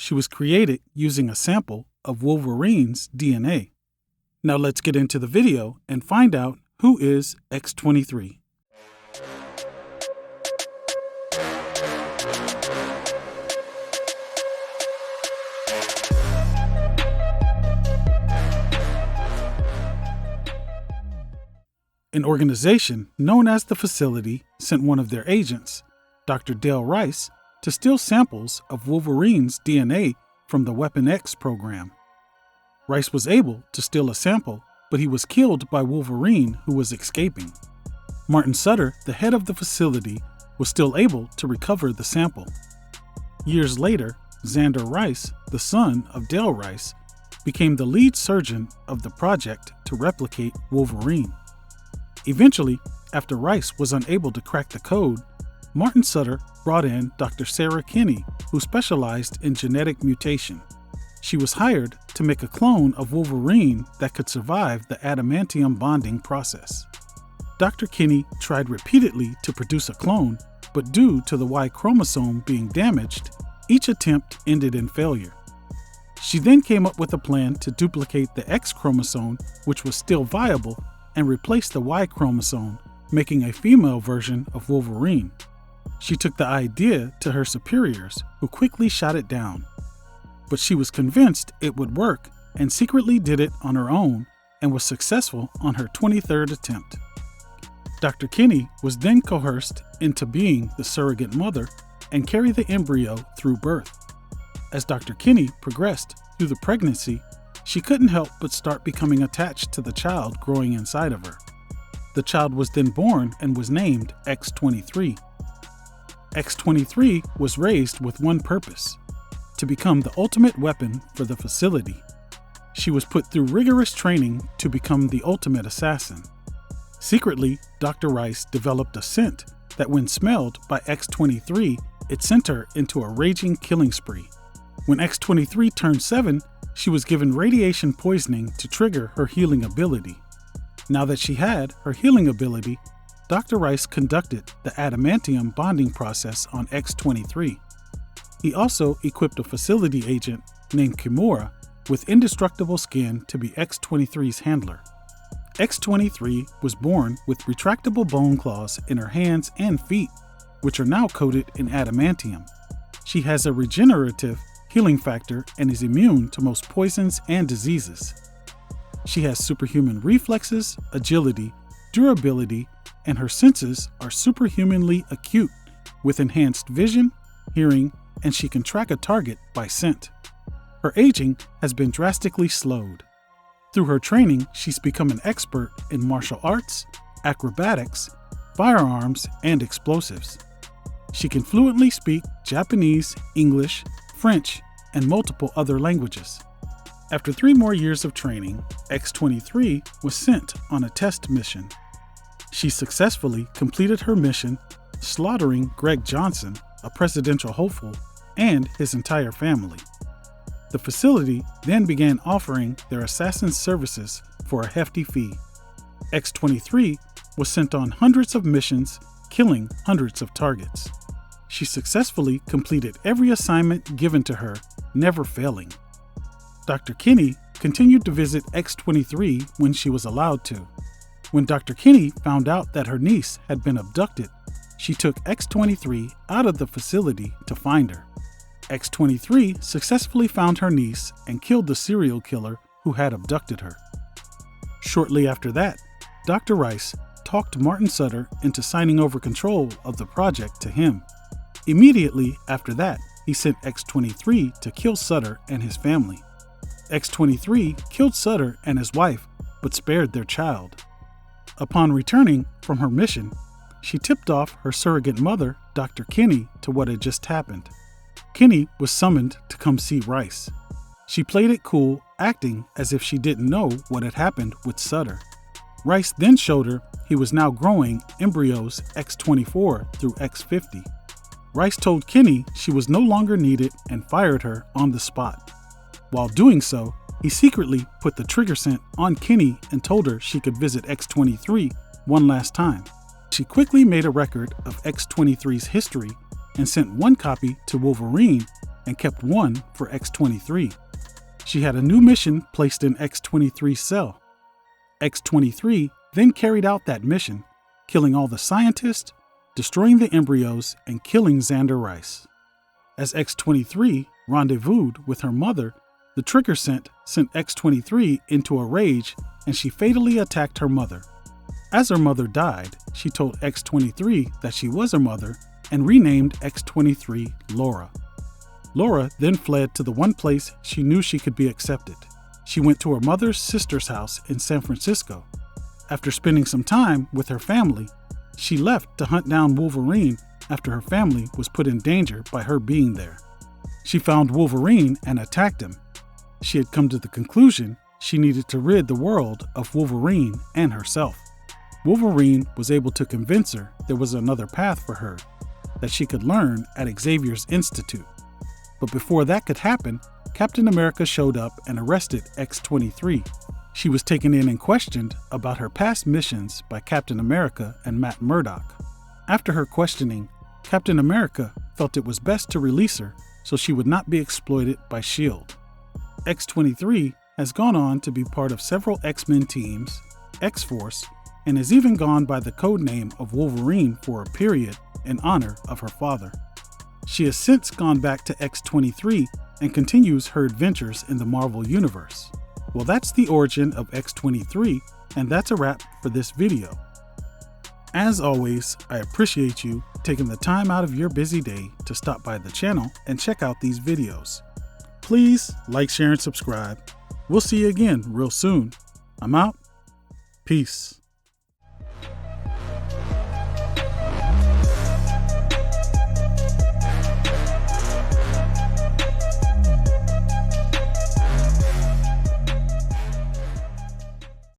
she was created using a sample of Wolverine's DNA. Now let's get into the video and find out who is X-23. An organization known as the Facility sent one of their agents, Dr. Dale Rice, to steal samples of Wolverine's DNA from the Weapon X program. Rice was able to steal a sample, but he was killed by Wolverine, who was escaping. Martin Sutter, the head of the Facility, was still able to recover the sample. Years later, Xander Rice, the son of Dale Rice, became the lead surgeon of the project to replicate Wolverine. Eventually, after Rice was unable to crack the code, Martin Sutter brought in Dr. Sarah Kinney, who specialized in genetic mutation. She was hired to make a clone of Wolverine that could survive the adamantium bonding process. Dr. Kinney tried repeatedly to produce a clone, but due to the Y chromosome being damaged, each attempt ended in failure. She then came up with a plan to duplicate the X chromosome, which was still viable, and replaced the Y chromosome, making a female version of Wolverine. She took the idea to her superiors, who quickly shot it down. But she was convinced it would work and secretly did it on her own and was successful on her 23rd attempt. Dr. Kinney was then coerced into being the surrogate mother and carry the embryo through birth. As Dr. Kinney progressed through the pregnancy, she couldn't help but start becoming attached to the child growing inside of her. The child was then born and was named X-23. X-23 was raised with one purpose: to become the ultimate weapon for the Facility. She was put through rigorous training to become the ultimate assassin. Secretly, Dr. Rice developed a scent that when smelled by X-23, it sent her into a raging killing spree. When X-23 turned 7, she was given radiation poisoning to trigger her healing ability. Now that she had her healing ability, Dr. Rice conducted the adamantium bonding process on X-23. He also equipped a Facility agent named Kimura with indestructible skin to be X-23's handler. X-23 was born with retractable bone claws in her hands and feet, which are now coated in adamantium. She has a regenerative healing factor and is immune to most poisons and diseases. She has superhuman reflexes, agility, durability, and her senses are superhumanly acute with enhanced vision, hearing, and she can track a target by scent. Her aging has been drastically slowed. Through her training, she's become an expert in martial arts, acrobatics, firearms, and explosives. She can fluently speak Japanese, English, French, and multiple other languages. After 3 more years of training, X-23 was sent on a test mission. She successfully completed her mission, slaughtering Greg Johnson, a presidential hopeful, and his entire family. The Facility then began offering their assassin services for a hefty fee. X-23 was sent on hundreds of missions, killing hundreds of targets. She successfully completed every assignment given to her, never failing. Dr. Kinney continued to visit X-23 when she was allowed to. When Dr. Kinney found out that her niece had been abducted, she took X-23 out of the Facility to find her. X-23 successfully found her niece and killed the serial killer who had abducted her. Shortly after that, Dr. Rice talked Martin Sutter into signing over control of the project to him. Immediately after that, he sent X-23 to kill Sutter and his family. X-23 killed Sutter and his wife, but spared their child. Upon returning from her mission, she tipped off her surrogate mother, Dr. Kinney, to what had just happened. Kinney was summoned to come see Rice. She played it cool, acting as if she didn't know what had happened with Sutter. Rice then showed her he was now growing embryos X-24 through X-50. Rice told Kinney she was no longer needed and fired her on the spot. While doing so, he secretly put the trigger scent on Kinney and told her she could visit X-23 one last time. She quickly made a record of X-23's history and sent one copy to Wolverine and kept one for X-23. She had a new mission placed in X-23's cell. X-23 then carried out that mission, killing all the scientists, destroying the embryos, and killing Xander Rice. As X-23 rendezvoused with her mother, the trigger sent X-23 into a rage, and she fatally attacked her mother. As her mother died, she told X-23 that she was her mother and renamed X-23 Laura. Laura then fled to the one place she knew she could be accepted. She went to her mother's sister's house in San Francisco. After spending some time with her family, she left to hunt down Wolverine after her family was put in danger by her being there. She found Wolverine and attacked him. She had come to the conclusion she needed to rid the world of Wolverine and herself. Wolverine was able to convince her there was another path for her that she could learn at Xavier's Institute. But before that could happen, Captain America showed up and arrested X-23. She was taken in and questioned about her past missions by Captain America and Matt Murdock. After her questioning, Captain America felt it was best to release her so she would not be exploited by S.H.I.E.L.D. X-23 has gone on to be part of several X-Men teams, X-Force, and has even gone by the code name of Wolverine for a period in honor of her father. She has since gone back to X-23 and continues her adventures in the Marvel Universe. Well, that's the origin of X-23, and that's a wrap for this video. As always, I appreciate you taking the time out of your busy day to stop by the channel and check out these videos. Please like, share, and subscribe. We'll see you again real soon. I'm out. Peace.